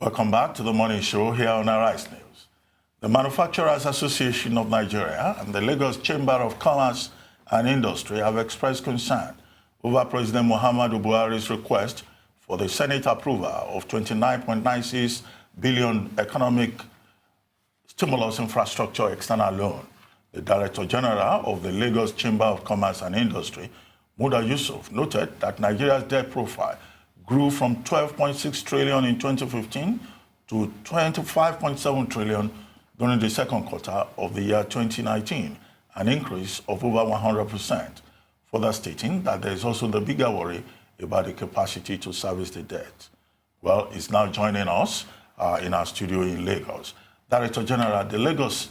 Welcome back to the morning show here on Arise News. The Manufacturers Association of Nigeria and the Lagos Chamber of Commerce and Industry have expressed concern over President Muhammadu Buhari's request for the Senate approval of 29.96 billion economic stimulus infrastructure external loan. The Director General of the Lagos Chamber of Commerce and Industry, Muda Yusuf, noted that Nigeria's debt profile grew from 12.6 trillion in 2015 to 25.7 trillion during the second quarter of the year 2019, an increase of over 100%, further stating that there is also the bigger worry about the capacity to service the debt. Well, he's now joining us in our studio in Lagos. Director General, the Lagos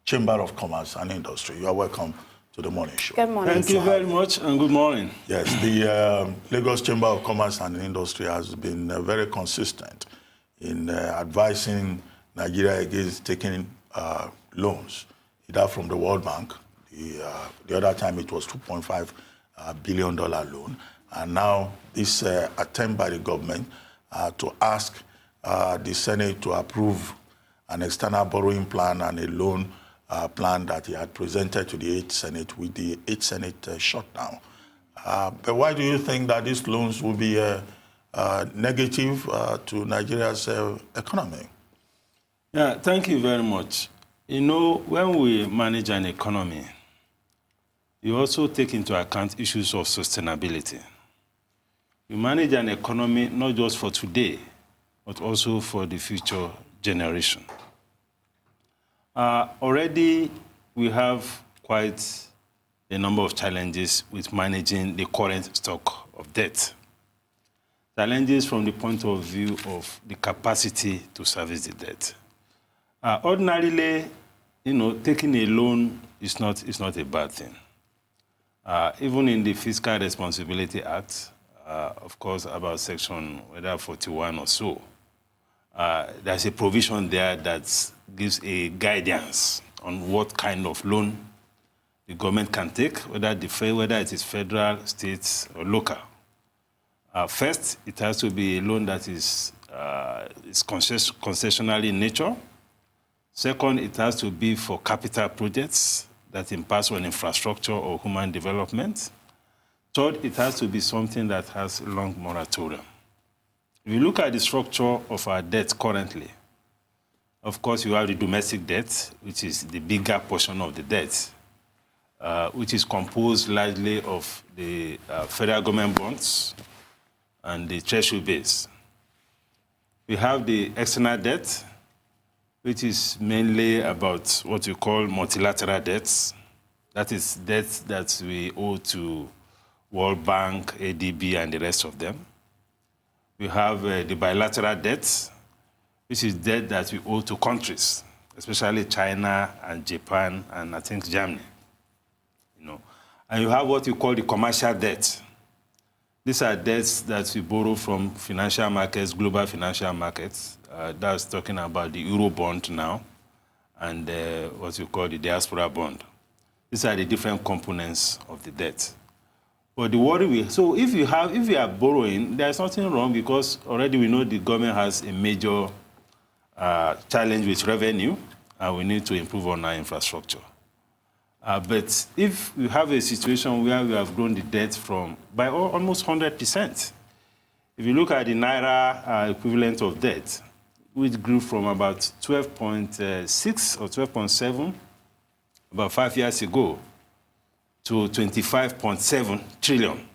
Chamber of Commerce and Industry, you are welcome to the morning show. Good morning. Thank you very much and good morning. Yes, the Lagos Chamber of Commerce and Industry has been very consistent in advising Nigeria against taking loans, either from the World Bank. The other time it was $2.5 billion loan. And now this attempt by the government to ask the Senate to approve an external borrowing plan and a loan plan that he had presented to the 8th Senate with the 8th Senate shut down. But why do you think that these loans will be negative to Nigeria's economy? Yeah, thank you very much. You know, when we manage an economy, you also take into account issues of sustainability. You manage an economy not just for today, but also for the future generation. Already, we have quite a number of challenges with managing the current stock of debt. Challenges from the point of view of the capacity to service the debt. Ordinarily, you know, taking a loan is not a bad thing. Even in the Fiscal Responsibility Act, of course, about section whether 41 or so, there's a provision there that gives a guidance on what kind of loan the government can take, whether it is federal, state, or local. First, it has to be a loan that is concessional in nature. Second, it has to be for capital projects that impacts on infrastructure or human development. Third, it has to be something that has a long moratorium. If you look at the structure of our debt currently, of course, you have the domestic debt, which is the bigger portion of the debt, which is composed largely of the federal government bonds and the treasury base. We have the external debt, which is mainly about what you call multilateral debts. That is debts that we owe to World Bank, ADB, and the rest of them. We have the bilateral debt, which is debt that we owe to countries, especially China and Japan and I think Germany. You know, and you have what you call the commercial debt. These are debts that we borrow from financial markets, global financial markets. That's talking about the Euro bond now and what you call the diaspora bond. These are the different components of the debt. But the worry so if you are borrowing, there's nothing wrong because already we know the government has a major challenge with revenue and we need to improve on our infrastructure. But if we have a situation where we have grown the debt by almost 100%, if you look at the Naira equivalent of debt, which grew from about 12.6 or 12.7 about 5 years ago, to 25.7 trillion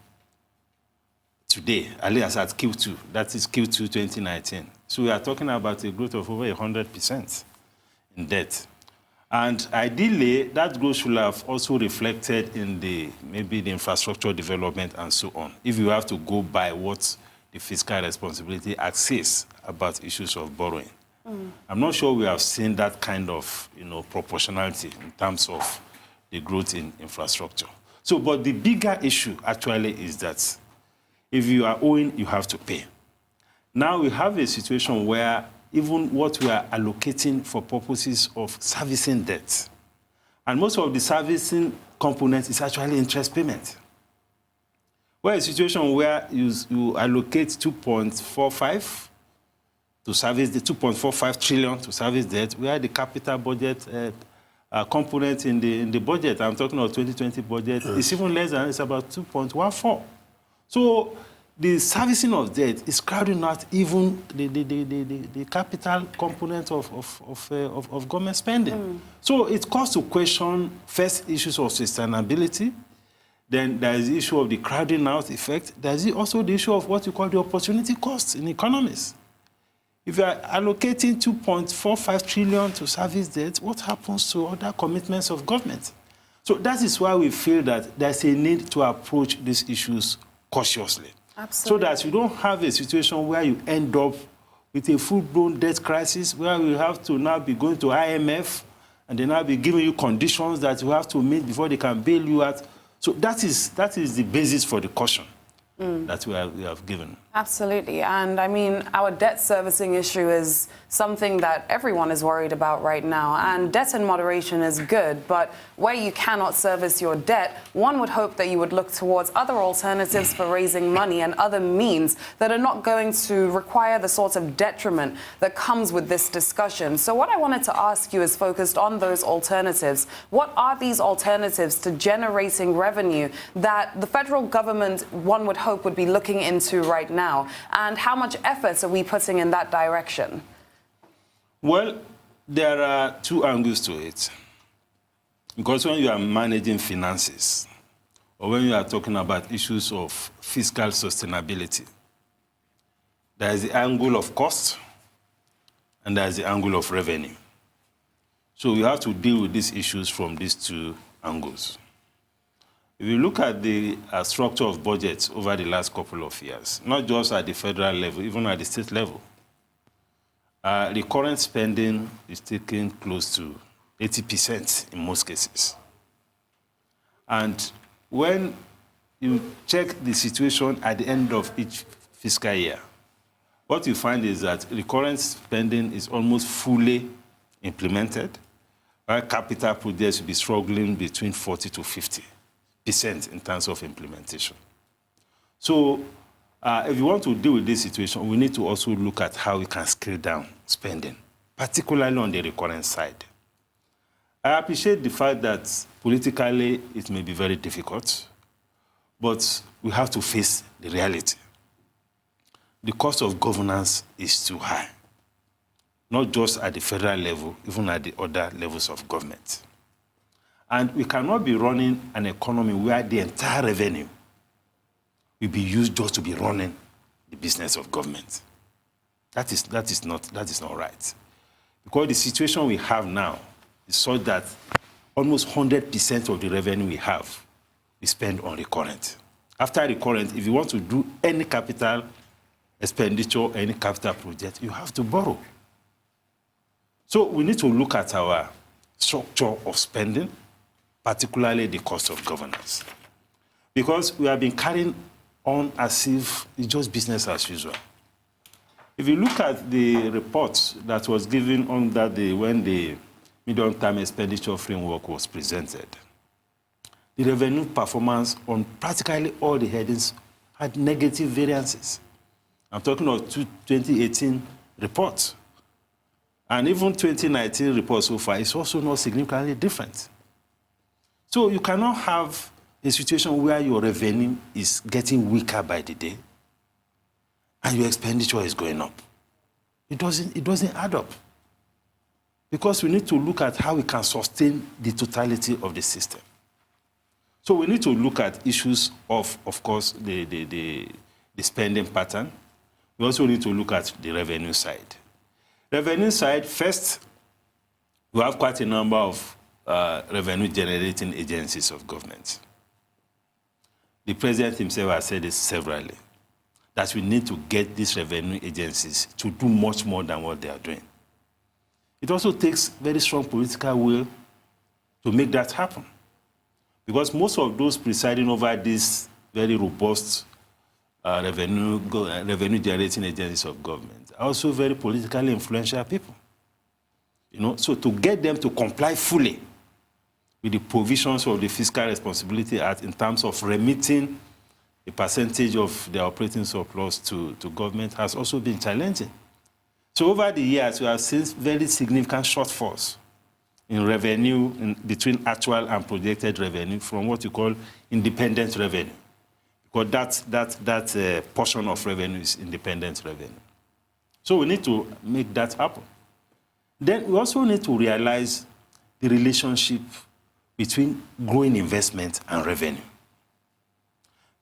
today, at least at Q2. That is Q2 2019. So we are talking about a growth of over 100% in debt. And ideally, that growth should have also reflected in maybe the infrastructure development and so on, if you have to go by what the Fiscal Responsibility Act says about issues of borrowing. I'm not sure we have seen that kind of proportionality in terms of the growth in infrastructure. So, but the bigger issue actually is that if you are owing, you have to pay. Now we have a situation where even what we are allocating for purposes of servicing debt, and most of the servicing component is actually interest payment. Where a situation where you allocate 2.45 to service the 2.45 trillion to service debt, where the capital budget component in the budget, I'm talking about 2020 budget, is even less than, it's about 2.14. So the servicing of debt is crowding out even the capital component of government spending. So it calls to question first issues of sustainability. Then there is the issue of the crowding out effect. There is also the issue of what you call the opportunity cost in economics. If you are allocating 2.45 trillion to service debt, what happens to other commitments of government? So that is why we feel that there's a need to approach these issues cautiously. Absolutely. So that you don't have a situation where you end up with a full-blown debt crisis where we have to now be going to IMF and they now be giving you conditions that you have to meet before they can bail you out. So that is the basis for the caution that we have given. Absolutely. And I mean, our debt servicing issue is something that everyone is worried about right now. And debt in moderation is good, but where you cannot service your debt, one would hope that you would look towards other alternatives for raising money and other means that are not going to require the sort of detriment that comes with this discussion. So what I wanted to ask you is focused on those alternatives. What are these alternatives to generating revenue that the federal government, one would hope, would be looking into right now? And how much effort are we putting in that direction? Well, there are two angles to it. Because when you are managing finances, or when you are talking about issues of fiscal sustainability, there is the angle of cost, and there is the angle of revenue. So we have to deal with these issues from these two angles. If you look at the structure of budgets over the last couple of years, not just at the federal level, even at the state level, the current spending is taking close to 80% in most cases. And when you check the situation at the end of each fiscal year, what you find is that the current spending is almost fully implemented, while capital projects will be struggling between 40 to 50% in terms of implementation. So if you want to deal with this situation, we need to also look at how we can scale down spending, particularly on the recurrent side. I appreciate the fact that politically it may be very difficult, but we have to face the reality. The cost of governance is too high, not just at the federal level, even at the other levels of government. And we cannot be running an economy where the entire revenue will be used just to be running the business of government. That is not right. Because the situation we have now is such that almost 100% of the revenue we have we spend on recurrent. After recurrent, if you want to do any capital expenditure, any capital project, you have to borrow. So we need to look at our structure of spending, particularly the cost of governance. Because we have been carrying on as if it's just business as usual. If you look at the report that was given on that day when the medium-term expenditure framework was presented, the revenue performance on practically all the headings had negative variances. I'm talking of 2018 reports. And even 2019 report so far is also not significantly different. So you cannot have a situation where your revenue is getting weaker by the day and your expenditure is going up. It doesn't add up. Because we need to look at how we can sustain the totality of the system. So we need to look at issues of course, the spending pattern. We also need to look at the revenue side. Revenue side, first, we have quite a number of revenue-generating agencies of government. The president himself has said this severally, that we need to get these revenue agencies to do much more than what they are doing. It also takes very strong political will to make that happen. Because most of those presiding over these very robust revenue-generating agencies of government are also very politically influential people. So to get them to comply fully with the provisions of the Fiscal Responsibility Act in terms of remitting a percentage of their operating surplus to government has also been challenging. So over the years, we have seen very significant shortfalls in revenue between actual and projected revenue from what you call independent revenue. Because that portion of revenue is independent revenue. So we need to make that happen. Then we also need to realize the relationship between growing investment and revenue.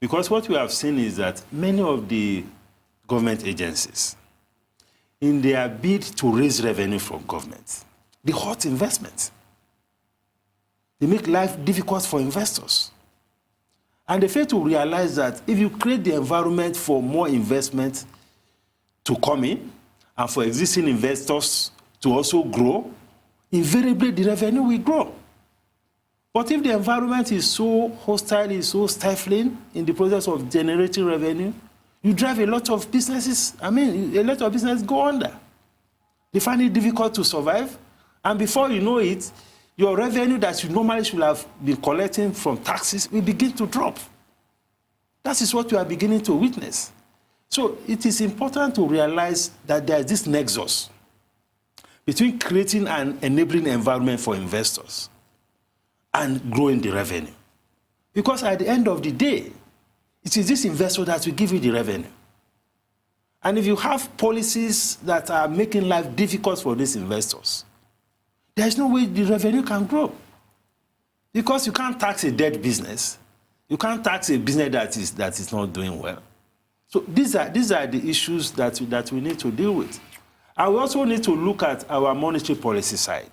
Because what we have seen is that many of the government agencies, in their bid to raise revenue from government, they hurt investment. They make life difficult for investors. And they fail to realize that if you create the environment for more investment to come in and for existing investors to also grow, invariably the revenue will grow. But if the environment is so hostile, is so stifling in the process of generating revenue, you drive a lot of businesses, a lot of businesses go under. They find it difficult to survive, and before you know it, your revenue that you normally should have been collecting from taxes will begin to drop. That is what you are beginning to witness. So it is important to realize that there is this nexus between creating an enabling environment for investors and growing the revenue. Because at the end of the day, it is this investor that will give you the revenue. And if you have policies that are making life difficult for these investors, there is no way the revenue can grow. Because you can't tax a dead business. You can't tax a business that is not doing well. So these are the issues that we need to deal with. And we also need to look at our monetary policy side.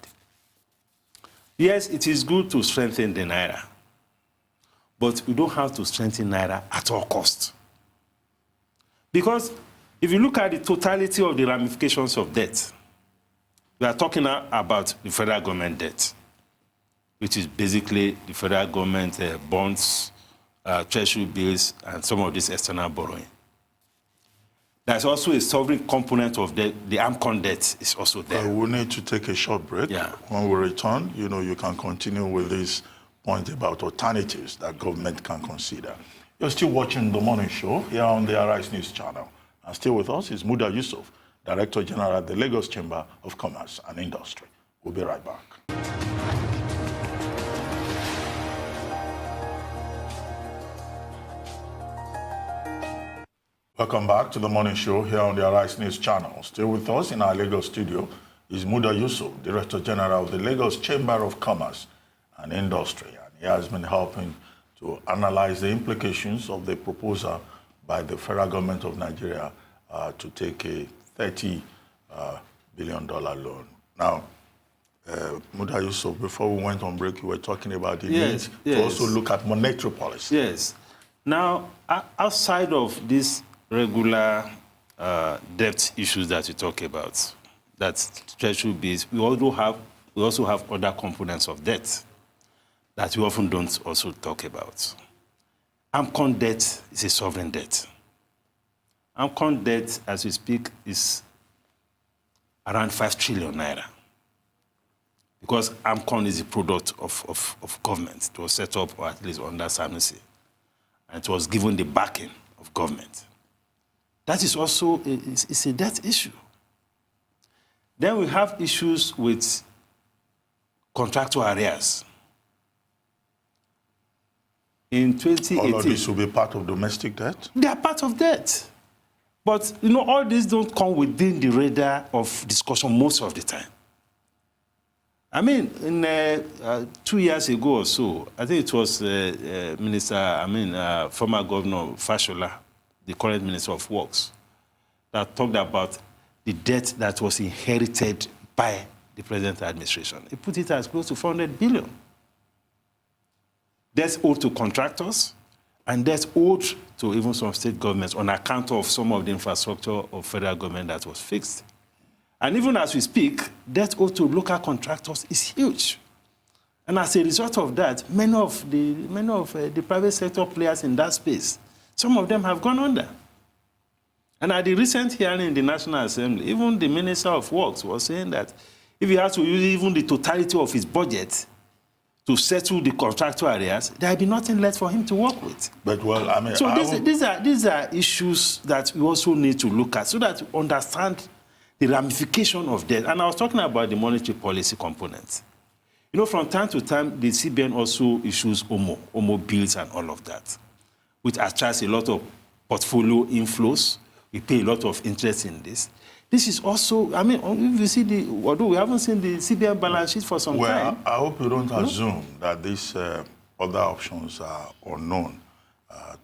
Yes, it is good to strengthen the Naira, but we don't have to strengthen Naira at all costs. Because if you look at the totality of the ramifications of debt, we are talking now about the federal government debt, which is basically the federal government bonds, treasury bills, and some of this external borrowing. There's also a sovereign component of the AMCON debt is also there. We need to take a short break. Yeah. When we return, you can continue with this point about alternatives that government can consider. You're still watching The Morning Show here on the Arise News channel. And still with us is Muda Yusuf, Director General at the Lagos Chamber of Commerce and Industry. We'll be right back. Welcome back to The Morning Show here on the Arise News channel. Still with us in our Lagos studio is Muda Yusuf, Director General of the Lagos Chamber of Commerce and Industry. And he has been helping to analyze the implications of the proposal by the federal government of Nigeria to take a $30 billion loan. Now, Muda Yusuf, before we went on break, you were talking about the need to also look at monetary policy. Yes. Now, outside of this regular debt issues that we talk about, that's treasury bills, we also have other components of debt that we often don't also talk about. AMCON debt is a sovereign debt. AMCON debt, as we speak, is around 5 trillion naira. Because AMCON is a product of government. It was set up, or at least under Sanusi, and it was given the backing of government. That is also it's a debt issue. Then we have issues with contractual arrears. In 2018, all of this will be part of domestic debt? They are part of debt. But, all these don't come within the radar of discussion most of the time. I mean, 2 years ago or so, I think it was former Governor Fashola, the current Minister of Works, that talked about the debt that was inherited by the present administration. He put it as close to 400 billion. That's owed to contractors, and that's owed to even some state governments on account of some of the infrastructure of federal government that was fixed. And even as we speak, debt owed to local contractors is huge. And as a result of that, many of the private sector players in that space, some of them have gone under. And at the recent hearing in the National Assembly, even the Minister of Works was saying that if he has to use even the totality of his budget to settle the contractual arrears, there will be nothing left for him to work with. But these are issues that we also need to look at so that we understand the ramification of debt. And I was talking about the monetary policy component. You know, from time to time, the CBN also issues OMO bills and all of that, which attracts a lot of portfolio inflows. We pay a lot of interest in this. This is also, I mean, if you see although we haven't seen the CBN balance sheet for some time. Well, I hope you don't assume that these other options are unknown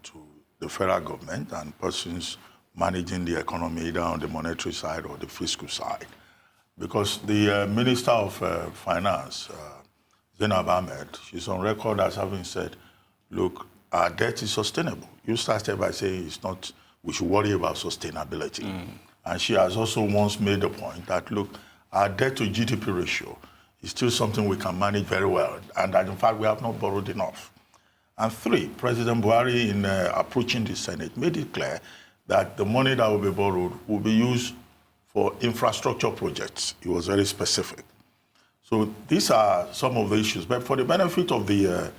to the federal government and persons managing the economy either on the monetary side or the fiscal side. Because the Minister of Finance, Zainab Ahmed, she's on record as having said, look, our debt is sustainable. You started by saying it's not, we should worry about sustainability. And she has also once made the point that, look, our debt to GDP ratio is still something we can manage very well, and that in fact we have not borrowed enough. And three, President Buhari in approaching the Senate made it clear that the money that will be borrowed will be used for infrastructure projects. He was very specific. So these are some of the issues. But for the benefit of the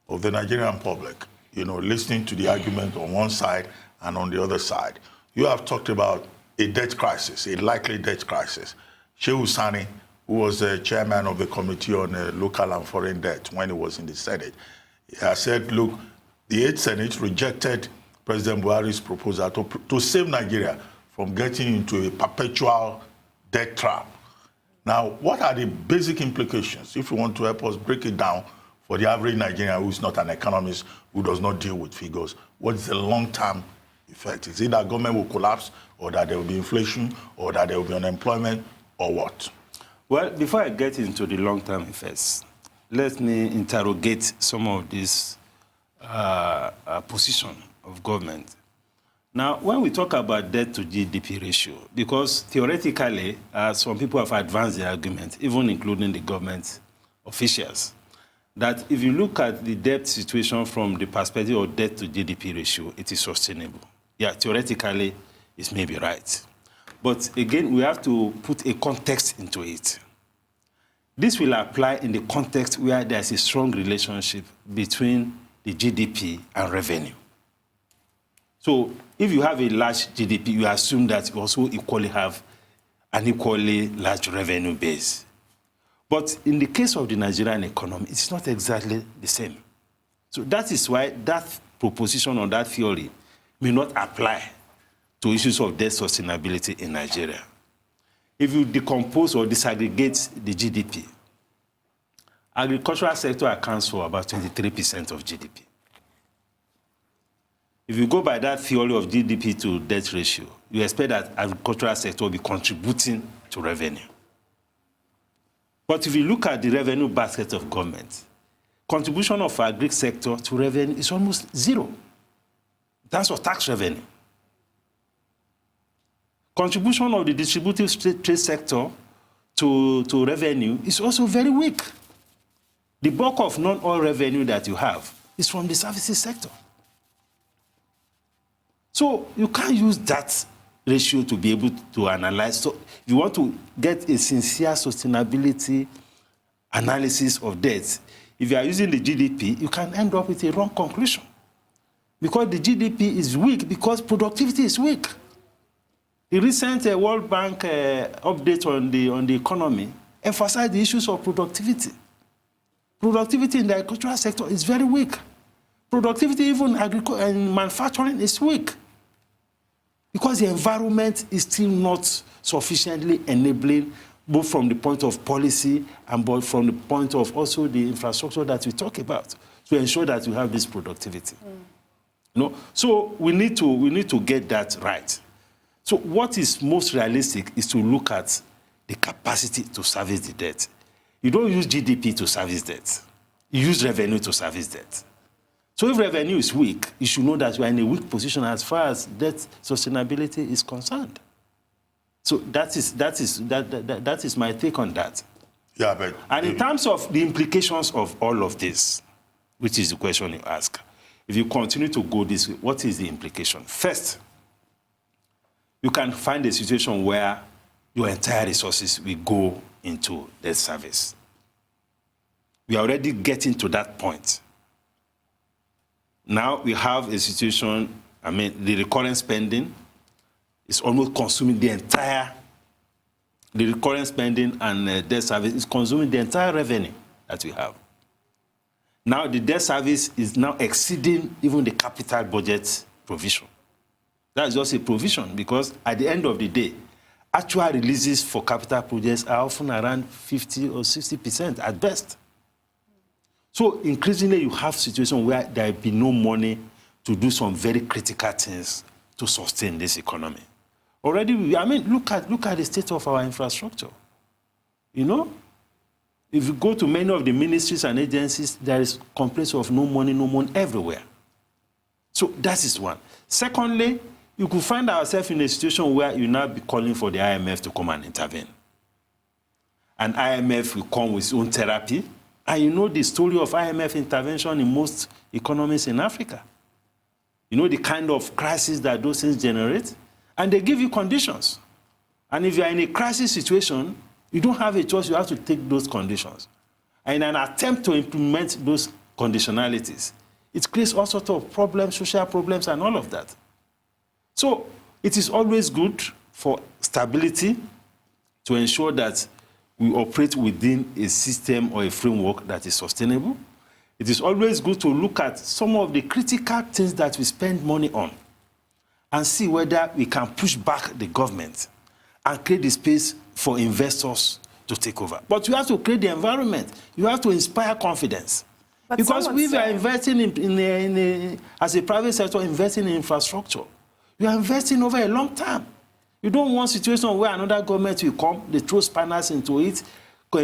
Nigerian public, you know, listening to the argument on one side and on the other side, you have talked about a debt crisis, a likely debt crisis. Shehu Sani, who was the chairman of the Committee on Local and Foreign Debt when he was in the Senate, has said, look, the 8th Senate rejected President Buhari's proposal to save Nigeria from getting into a perpetual debt trap. Now, what are the basic implications, if you want to help us break it down for the average Nigerian who is not an economist, who does not deal with figures? What is the long-term effect? Is it that government will collapse, or that there will be inflation, or that there will be unemployment, or what? Well, before I get into the long-term effects, let me interrogate some of this position of government. Now, when we talk about debt to GDP ratio, because theoretically, some people have advanced the argument, even including the government officials, that if you look at the debt situation from the perspective of debt to GDP ratio, it is sustainable. Yeah, theoretically, it may be right. But again, we have to put a context into it. This will apply in the context where there's a strong relationship between the GDP and revenue. So if you have a large GDP, you assume that you also equally have an equally large revenue base. But in the case of the Nigerian economy, it's not exactly the same. So that is why that proposition or that theory may not apply to issues of debt sustainability in Nigeria. If you decompose or disaggregate the GDP, agricultural sector accounts for about 23% of GDP. If you go by that theory of GDP to debt ratio, you expect that agricultural sector will be contributing to revenue. But if you look at the revenue basket of government, contribution of agri sector to revenue is almost zero. That's for tax revenue. Contribution of the distributive trade sector to revenue is also very weak. The bulk of non-oil revenue that you have is from the services sector. So you can't use that ratio to be able to analyze. So if you want to get a sincere sustainability analysis of debt, if you are using the GDP, you can end up with a wrong conclusion. Because the GDP is weak because productivity is weak. The recent World Bank update on the economy emphasized the issues of productivity. Productivity in the agricultural sector is very weak. Productivity even in manufacturing is weak. Because the environment is still not sufficiently enabling, both from the point of policy and both from the point of also the infrastructure that we talk about, to ensure that we have this productivity. You know? So we need to get that right. So what is most realistic is to look at the capacity to service the debt. You don't use GDP to service debt. You use revenue to service debt. So if revenue is weak, you should know that you are in a weak position as far as debt sustainability is concerned. So that is my take on that. Yeah, but and in terms of the implications of all of this, which is the question you ask, if you continue to go this way, what is the implication? First, you can find a situation where your entire resources will go into debt service. We are already getting to that point. Now we have a situation, the recurrent spending is almost consuming the entire the recurrent spending and debt service is consuming the entire revenue that we have. Now the debt service is now exceeding even the capital budget provision. That's just a provision because at the end of the day, actual releases for capital projects are often around 50 or 60% at best. So increasingly you have situations where there will be no money to do some very critical things to sustain this economy. Already, look at the state of our infrastructure. You know, if you go to many of the ministries and agencies, there is complaints of no money everywhere. So that is one. Secondly, you could find ourselves in a situation where you now be calling for the IMF to come and intervene. And IMF will come with its own therapy. And you know the story of IMF intervention in most economies in Africa. You know the kind of crisis that those things generate. And they give you conditions. And if you are in a crisis situation, you don't have a choice. You have to take those conditions. And in an attempt to implement those conditionalities, it creates all sorts of problems, social problems, and all of that. So it is always good for stability to ensure that we operate within a system or a framework that is sustainable. It is always good to look at some of the critical things that we spend money on and see whether we can push back the government and create the space for investors to take over. But you have to create the environment. You have to inspire confidence. But because we are investing as a private sector, investing in infrastructure. You are investing over a long time. You don't want a situation where another government will come, they throw spanners into it,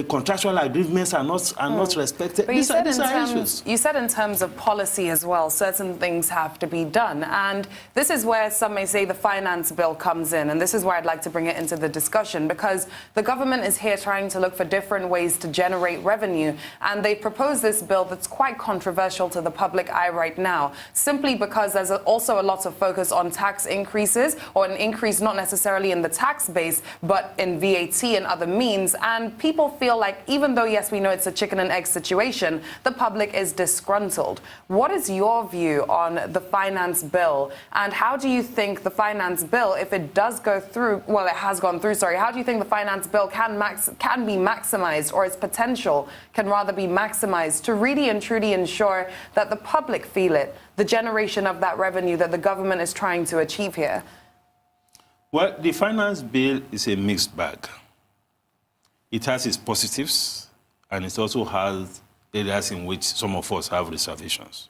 contractual agreements are not respected. But These are issues. You said in terms of policy as well, certain things have to be done. And this is where some may say the finance bill comes in. And this is where I'd like to bring it into the discussion, because the government is here trying to look for different ways to generate revenue. And they propose this bill that's quite controversial to the public eye right now, simply because there's also a lot of focus on tax increases, or an increase not necessarily in the tax base, but in VAT and other means. And people feel like, even though, yes, we know it's a chicken and egg situation, the public is disgruntled. What is your view on the finance bill? And how do you think the finance bill, if it does go through, well, it has gone through, sorry, how do you think the finance bill can be maximized, or its potential can rather be maximized to really and truly ensure that the public feel it, the generation of that revenue that the government is trying to achieve here? Well, the finance bill is a mixed bag. It has its positives, and it also has areas in which some of us have reservations.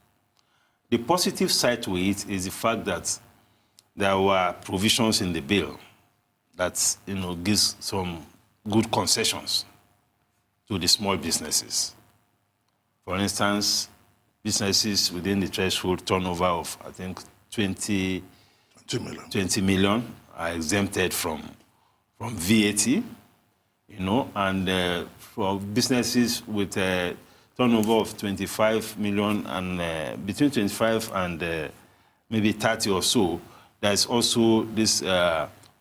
The positive side to it is the fact that there were provisions in the bill that, gives some good concessions to the small businesses. For instance, businesses within the threshold turnover of, I think, 20 million are exempted from VAT. And for businesses with a turnover of 25 million and between 25 and maybe 30 or so, there's also this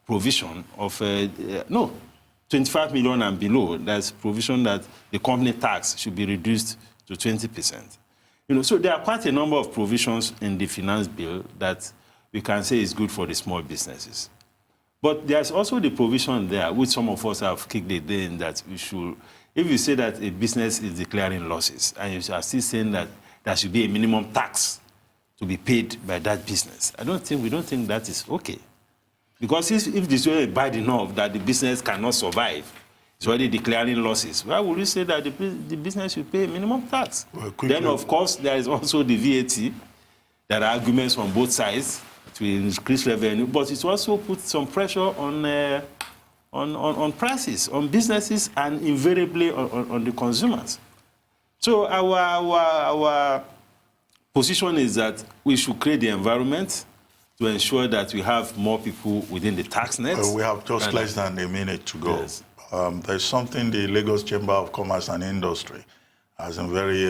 provision of, 25 million and below, there's provision that the company tax should be reduced to 20%. So there are quite a number of provisions in the finance bill that we can say is good for the small businesses. But there's also the provision there, which some of us have kicked it in, that we should, if you say that a business is declaring losses, and you are still saying that there should be a minimum tax to be paid by that business, we don't think that is okay. Because if this were bad enough that the business cannot survive, it's already declaring losses, why would you say that the business should pay a minimum tax? Well, then, of course, there is also the VAT. There are arguments on both sides to increase revenue, but it also puts some pressure on prices, on businesses, and invariably on the consumers. So our position is that we should create the environment to ensure that we have more people within the tax net. We have just less than a minute to go. Yes. There's something the Lagos Chamber of Commerce and Industry has been very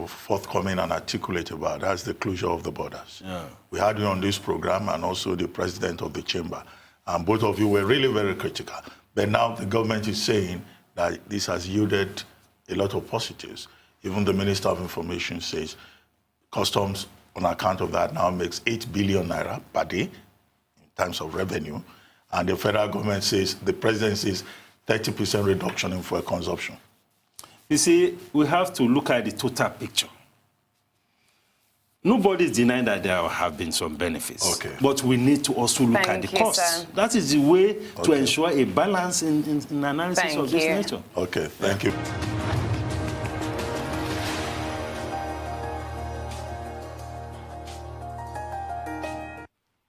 forthcoming and articulate about. That's the closure of the borders. Yeah. We had you on this program, and also the president of the chamber. And both of you were really very critical. But now the government is saying that this has yielded a lot of positives. Even the Minister of Information says customs, on account of that, now makes 8 billion naira per day in terms of revenue. and the federal government says, the president says 30% reduction in fuel consumption? You see, we have to look at the total picture. Nobody is denying that there have been some benefits. Okay. But we need to also look at the costs. That is the way to ensure a balance in analysis of this nature. Okay, thank you.